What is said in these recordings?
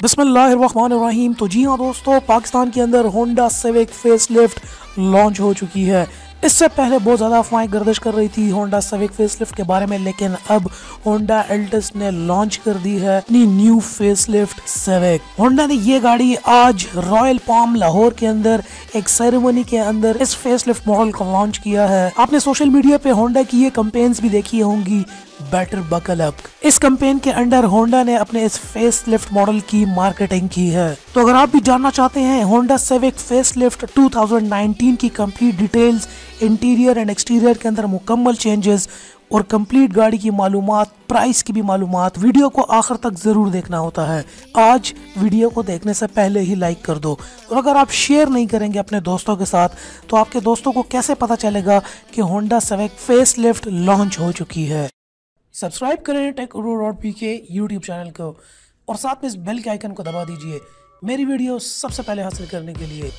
बिस्मिल्लाहिर्रहमानिर्रहीम। तो जी हाँ दोस्तों, पाकिस्तान के अंदर होंडा सिविक फेसलिफ्ट लॉन्च हो चुकी है। इससे पहले बहुत ज़्यादा अफवाहें गर्दिश कर रही थी होंडा सिविक फेसलिफ्ट के बारे में, लेकिन अब होंडा एल्टिस ने लॉन्च कर दी है अपनी न्यू फेसलिफ्ट सिविक। होंडा ने ये गाड़ी आज रॉयल पाम लाहौर के अंदर एक सेरेमनी के अंदर इस फेसलिफ्ट मॉडल को लॉन्च किया है। आपने सोशल मीडिया पे होंडा की ये कैंपेन्स भी देखी होंगी, बेटर बकल अप। इस कैंपेन के अंडर होंडा ने अपने इस फेसलिफ्ट मॉडल की मार्केटिंग की है। तो अगर आप भी जानना चाहते हैं होंडा सिविक फेसलिफ्ट 2019 की complete details, interior and exterior के अंदर मुकम्मल चेंजेस और कंप्लीट गाड़ी की मालूमात, प्राइस की भी मालूमात, वीडियो को आखिर तक जरूर देखना होता है। आज वीडियो को देखने से पहले ही लाइक कर दो, और अगर आप शेयर नहीं करेंगे अपने दोस्तों के साथ तो आपके दोस्तों को कैसे पता चलेगा कि होंडा सिविक फेसलिफ्ट लॉन्च हो चुकी है। सब्सक्राइब करें टेक.pk यूट्यूब चैनल को और साथ में इस बेल के आइकन को दबा दीजिए मेरी वीडियो सबसे पहले हासिल करने के लिए।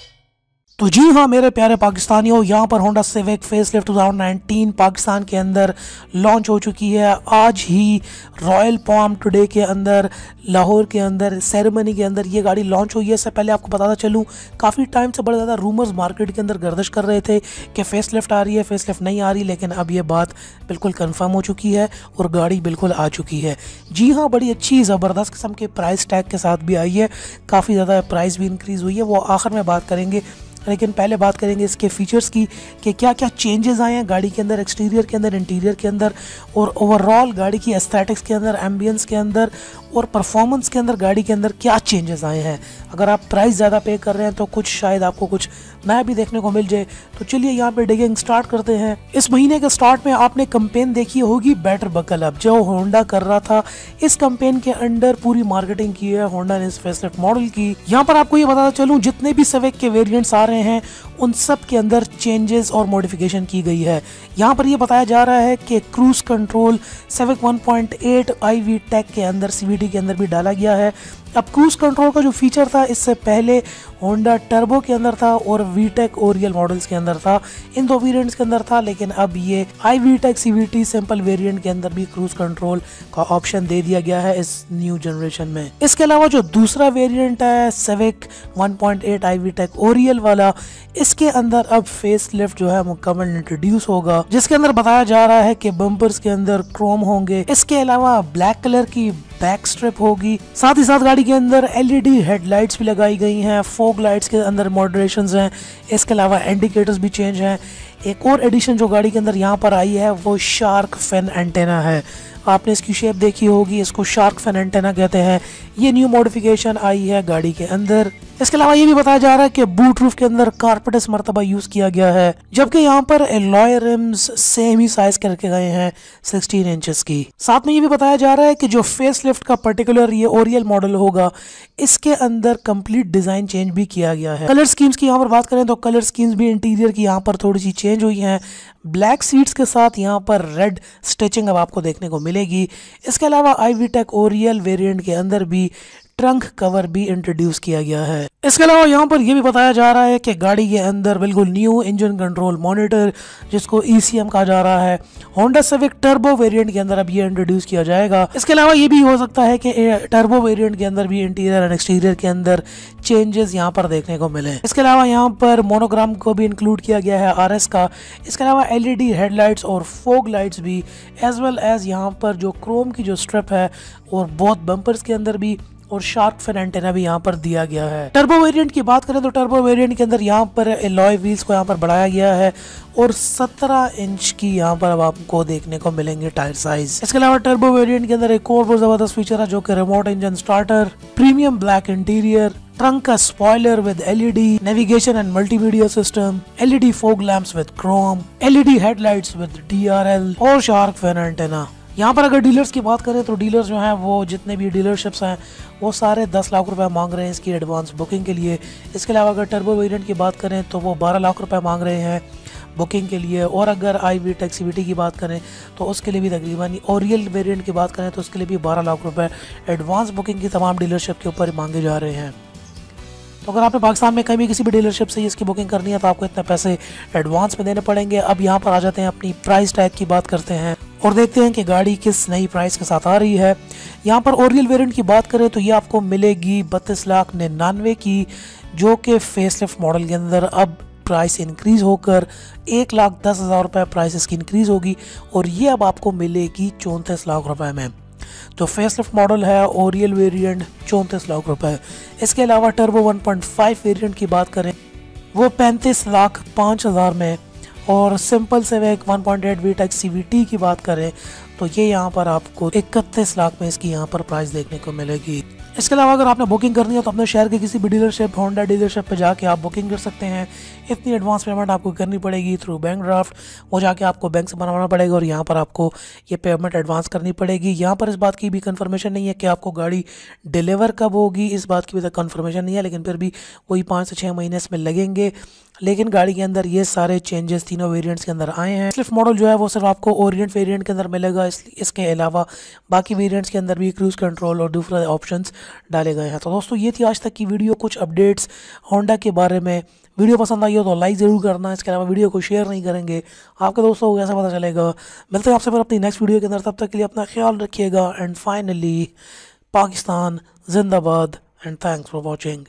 तो जी हाँ मेरे प्यारे पाकिस्तानियों, यहाँ पर होंडा सिविक फेसलिफ्ट 2019 पाकिस्तान के अंदर लॉन्च हो चुकी है। आज ही रॉयल पाम टुडे के अंदर लाहौर के अंदर सेरेमनी के अंदर ये गाड़ी लॉन्च हुई है। इससे पहले आपको बताता चलूँ, काफ़ी टाइम से बड़े ज़्यादा रूमर्स मार्केट के अंदर गर्दिश कर रहे थे कि फेसलिफ्ट आ रही है, फेसलिफ्ट नहीं आ रही, लेकिन अब ये बात बिल्कुल कंफर्म हो चुकी है और गाड़ी बिल्कुल आ चुकी है। जी हाँ, बड़ी अच्छी ज़बरदस्त किस्म के प्राइस टैग के साथ भी आई है। काफ़ी ज़्यादा प्राइस भी इंक्रीज़ हुई है, वो आखिर में बात करेंगे, लेकिन पहले बात करेंगे इसके फीचर्स की कि क्या क्या चेंजेस आए हैं गाड़ी के अंदर, एक्सटीरियर के अंदर, इंटीरियर के अंदर, और ओवरऑल गाड़ी की एस्थेटिक्स के अंदर, एम्बियंस के अंदर और परफॉर्मेंस के अंदर गाड़ी के अंदर क्या चेंजेस आए हैं। अगर आप प्राइस ज़्यादा पे कर रहे हैं तो कुछ शायद आपको कुछ नया भी देखने को मिल जाए। तो चलिए यहाँ पे डिगिंग स्टार्ट करते हैं। इस महीने के स्टार्ट में आपने कैंपेन देखी होगी बेटर बकल अप, जो होंडा कर रहा था। इस कैंपेन के अंडर पूरी मार्केटिंग की है होंडा ने इस फेसलिफ्ट मॉडल की। यहाँ पर आपको ये बताता चलूँ, जितने भी सिविक के वेरिएंट्स आ रहे हैं उन सब के अंदर चेंजेस और मॉडिफिकेशन की गई है। यहाँ पर ये बताया जा रहा है कि cruise control Civic 1.8 IV tech के अंदर, CVT के अंदर भी डाला गया है। अब क्रूज कंट्रोल का जो फीचर था इससे पहले होंडा टर्बो के अंदर था और वीटेक ओरियल मॉडल्स के अंदर था, इन दो वेरिएंट्स के अंदर था, लेकिन अब ये iVTEC CVT सिंपल वेरिएंट के अंदर भी क्रूज कंट्रोल का ऑप्शन दे दिया गया है इस न्यू जनरेशन में। इसके अलावा जो दूसरा वेरिएंट है सिविक 1.8 iVTEC ओरियल वाला, इसके अंदर अब फेसलिफ्ट जो है मुकम्मल इंट्रोड्यूस होगा, जिसके अंदर बताया जा रहा है कि बम्पर्स के अंदर क्रोम होंगे। इसके अलावा ब्लैक कलर की बैक स्ट्रिप होगी, साथ ही साथ गाड़ी के अंदर LED हेडलाइट्स भी लगाई गई हैं, फॉग लाइट्स के अंदर मॉडरेशंस हैं। इसके अलावा इंडिकेटर्स भी चेंज हैं। एक और एडिशन जो गाड़ी के अंदर यहाँ पर आई है वो शार्क फिन एंटेना है। आपने इसकी शेप देखी होगी, इसको शार्क फिन एंटेना कहते हैं। ये न्यू मॉडिफिकेशन आई है गाड़ी के अंदर। इसके अलावा ये भी बताया जा रहा है कि बूट रूफ के अंदर कारपेट इस मरतबा यूज किया गया है, जबकि यहाँ पर एलॉय रिम्स सेम ही साइज के रखे गए हैं 16 इंचेस की। साथ में ये भी बताया जा रहा है कि जो फेसलिफ्ट का पर्टिकुलर ये ओरियल मॉडल होगा, इसके अंदर कंप्लीट डिजाइन चेंज भी किया गया है। कलर स्कीम्स की यहाँ पर बात करें तो कलर स्कीम्स भी इंटीरियर की यहाँ पर थोड़ी सी चेंज हुई हैं। ब्लैक सीट्स के साथ यहाँ पर रेड स्टिचिंग अब आपको देखने को मिलेगी। इसके अलावा iVTEC ओरियल वेरिएंट के अंदर भी ट्रंक कवर भी इंट्रोड्यूस किया गया है। इसके अलावा यहाँ पर यह भी बताया जा रहा है कि गाड़ी के अंदर बिल्कुल न्यू इंजन कंट्रोल मॉनिटर, जिसको ECM कहा जा रहा है, होंडा सिविक टर्बो वेरिएंट के अंदर अब ये इंट्रोड्यूस किया जाएगा। इसके अलावा ये भी हो सकता है कि टर्बो वेरिएंट के अंदर भी इंटीरियर एंड एक्सटीरियर के अंदर चेंजेस यहाँ पर देखने को मिले। इसके अलावा यहाँ पर मोनोग्राम को भी इंक्लूड किया गया है RS का। इसके अलावा LED हेडलाइट्स और फोग लाइट्स भी, एज वेल एज यहाँ पर जो क्रोम की जो स्ट्रिप है और बहुत बम्पर्स के अंदर भी, और शार्क फिन एंटेना भी यहाँ पर दिया गया है। टर्बो वेरिएंट की बात करें तो टर्बो वेरिएंट के अंदर यहाँ पर एलॉय व्हील्स को यहाँ पर बढ़ाया गया है और 17 इंच की यहाँ पर अब आपको देखने को मिलेंगे टायर साइज। इसके अलावा टर्बो वेरिएंट के अंदर एक और बहुत जबरदस्त फीचर है जो कि remote engine starter, premium black interior, trunk का spoiler with LED, navigation and multimedia system, LED fog lamps with chrome, LED headlights with DRL और शार्क फिन एंटेना। यहाँ पर अगर डीलर्स की बात करें तो डीलर्स जो हैं वो जितने भी डीलरशिप्स हैं वो सारे 10 लाख रुपए मांग रहे हैं इसकी एडवांस बुकिंग के लिए। इसके अलावा अगर टर्बो वेरिएंट की बात करें तो वो 12 लाख रुपए मांग रहे हैं बुकिंग के लिए, और अगर iVTEC CVT की बात करें तो उसके लिए भी तकरीबन, ओरियल वेरिएंट की बात करें तो उसके लिए भी 12 लाख रुपए एडवांस बुकिंग की तमाम डीलरशिप के ऊपर मांगे जा रहे हैं। तो अगर आपने पाकिस्तान में कहीं भी किसी भी डीलरशिप से इसकी बुकिंग करनी है तो आपको इतने पैसे एडवांस में देने पड़ेंगे। अब यहाँ पर आ जाते हैं, अपनी प्राइस टैग की बात करते हैं और देखते हैं कि गाड़ी किस नई प्राइस के साथ आ रही है। यहाँ पर ओरियल वेरिएंट की बात करें तो ये आपको मिलेगी 32,99,000 की, जो कि फेसलिफ्ट मॉडल के अंदर अब प्राइस इंक्रीज़ होकर 1,10,000 रुपये प्राइस इसकी इंक्रीज़ होगी और ये अब आपको मिलेगी 34 लाख रुपए में। तो फेसलिफ्ट मॉडल है ओरियल वेरिएंट 34 लाख रुपए। इसके अलावा टर्बो 1.5 वेरिएंट की बात करें वो 35,05,000 में, और सिंपल सिविक 1.8 वीटेक्स सीवीटी की बात करें तो ये यहाँ पर आपको 31 लाख में इसकी यहाँ पर प्राइस देखने को मिलेगी। इसके अलावा अगर आपने बुकिंग करनी है तो अपने शहर के किसी भी डीलरशिप, होंडा डीलरशिप पे जाके आप बुकिंग कर सकते हैं। इतनी एडवांस पेमेंट आपको करनी पड़ेगी थ्रू बैंक ड्राफ्ट, वो जाके आपको बैंक से बनवाना पड़ेगा और यहाँ पर आपको ये पेमेंट एडवांस करनी पड़ेगी। यहाँ पर इस बात की भी कंफर्मेशन नहीं है कि आपको गाड़ी डिलीवर कब होगी, इस बात की भी कंफर्मेशन नहीं है, लेकिन फिर भी वही 5 से 6 महीने इसमें लगेंगे। लेकिन गाड़ी के अंदर ये सारे चेंजेस तीनों वेरिएंट्स के अंदर आए हैं। स्विफ्ट मॉडल जो है वो सिर्फ आपको ओरिएंट वेरिएंट के अंदर मिलेगा, इसके अलावा बाकी वेरिएंट्स के अंदर भी क्रूज़ कंट्रोल और दूसरे ऑप्शंस डाले गए हैं। तो दोस्तों ये थी आज तक की वीडियो, कुछ अपडेट्स होंडा के बारे में। वीडियो पसंद आई हो तो लाइक ज़रूर करना, इसके अलावा वीडियो को शेयर नहीं करेंगे आपके दोस्तों को कैसे पता चलेगा। मिलते हैं आपसे फिर अपनी नेक्स्ट वीडियो के अंदर, तब तक के लिए अपना ख्याल रखिएगा। एंड फाइनली, पाकिस्तान जिंदाबाद एंड थैंक्स फॉर वॉचिंग।